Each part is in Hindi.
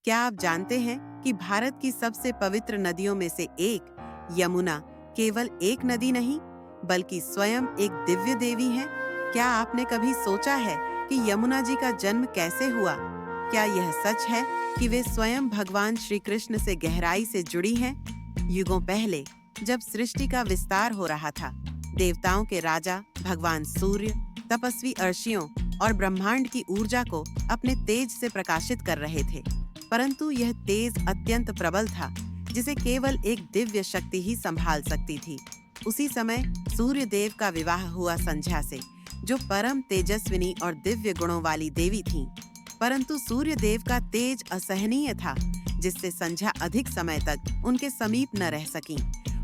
क्या आप जानते हैं कि भारत की सबसे पवित्र नदियों में से एक यमुना केवल एक नदी नहीं बल्कि स्वयं एक दिव्य देवी है। क्या आपने कभी सोचा है कि यमुना जी का जन्म कैसे हुआ? क्या यह सच है कि वे स्वयं भगवान श्री कृष्ण से गहराई से जुड़ी हैं? युगों पहले जब सृष्टि का विस्तार हो रहा था, देवताओं के राजा भगवान सूर्य तपस्वी अर्षियों और ब्रह्मांड की ऊर्जा को अपने तेज से प्रकाशित कर रहे थे। परंतु यह तेज अत्यंत प्रबल था, जिसे केवल एक दिव्य शक्ति ही संभाल सकती थी। उसी समय सूर्य देव का विवाह हुआ संध्या से, जो परम तेजस्विनी और दिव्य गुणों वाली देवी थीं। परंतु सूर्य देव का तेज असहनीय था, जिससे संध्या अधिक समय तक उनके समीप न रह सकीं।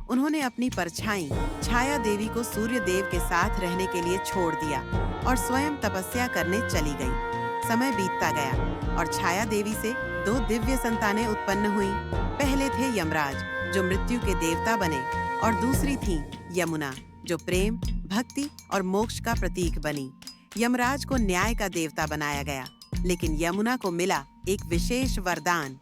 उन्होंने अपनी परछाई छाया देवी को सूर्य देव के साथ रहने के लिए छोड़ दिया और स्वयं तपस्या करने चली गई। समय बीतता गया और छाया देवी से दो दिव्य संतानें उत्पन्न हुईं। पहले थे यमराज, जो मृत्यु के देवता बने, और दूसरी थी यमुना, जो प्रेम, भक्ति और मोक्ष का प्रतीक बनी। यमराज को न्याय का देवता बनाया गया, लेकिन यमुना को मिला एक विशेष वरदान।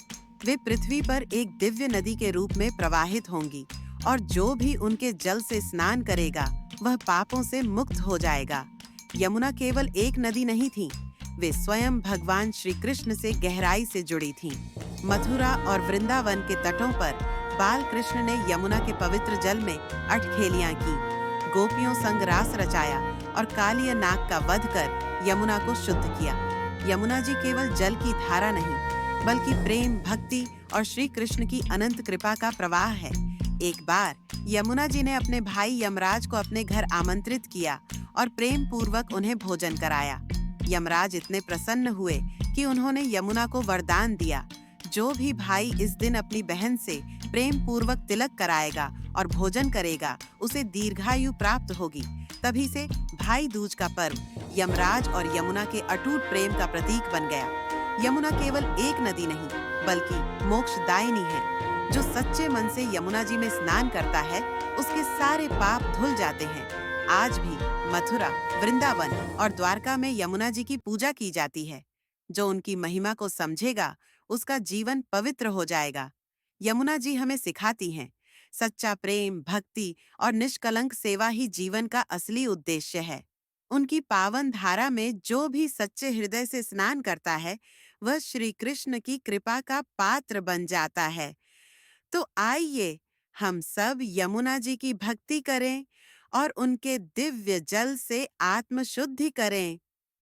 वे पृथ्वी पर एक दिव्य नदी के रूप में प्रवाहित होंगी और जो भी उनके जल से स्नान करेगा वह पापों से मुक्त हो जाएगा। यमुना केवल एक नदी नहीं थी, वे स्वयं भगवान श्री कृष्ण से गहराई से जुड़ी थीं। मथुरा और वृंदावन के तटों पर बाल कृष्ण ने यमुना के पवित्र जल में अठखेलियां की, गोपियों संग रास रचाया और कालिय नाग का वध कर यमुना को शुद्ध किया। यमुना जी केवल जल की धारा नहीं, बल्कि प्रेम, भक्ति और श्री कृष्ण की अनंत कृपा का प्रवाह है। एक बार यमुना जी ने अपने भाई यमराज को अपने घर आमंत्रित किया और प्रेम पूर्वक उन्हें भोजन कराया। यमराज इतने प्रसन्न हुए कि उन्होंने यमुना को वरदान दिया, जो भी भाई इस दिन अपनी बहन से प्रेम पूर्वक तिलक कराएगा और भोजन करेगा, उसे दीर्घायु प्राप्त होगी। तभी से भाई दूज का पर्व यमराज और यमुना के अटूट प्रेम का प्रतीक बन गया। यमुना केवल एक नदी नहीं, बल्कि मोक्षदायिनी है। जो सच्चे मन से यमुना जी में स्नान करता है, उसके सारे पाप धुल जाते हैं। आज भी मथुरा, वृंदावन और द्वारका में यमुना जी की पूजा की जाती है। जो उनकी महिमा को समझेगा, उसका जीवन पवित्र हो जाएगा। यमुना जी हमें सिखाती हैं, सच्चा प्रेम, भक्ति और निष्कलंक सेवा ही जीवन का असली उद्देश्य है। उनकी पावन धारा में जो भी सच्चे हृदय से स्नान करता है, वह श्री कृष्ण की कृपा का पात्र बन जाता है। तो आइए हम सब यमुना जी की भक्ति करें और उनके दिव्य जल से आत्म शुद्धि करें।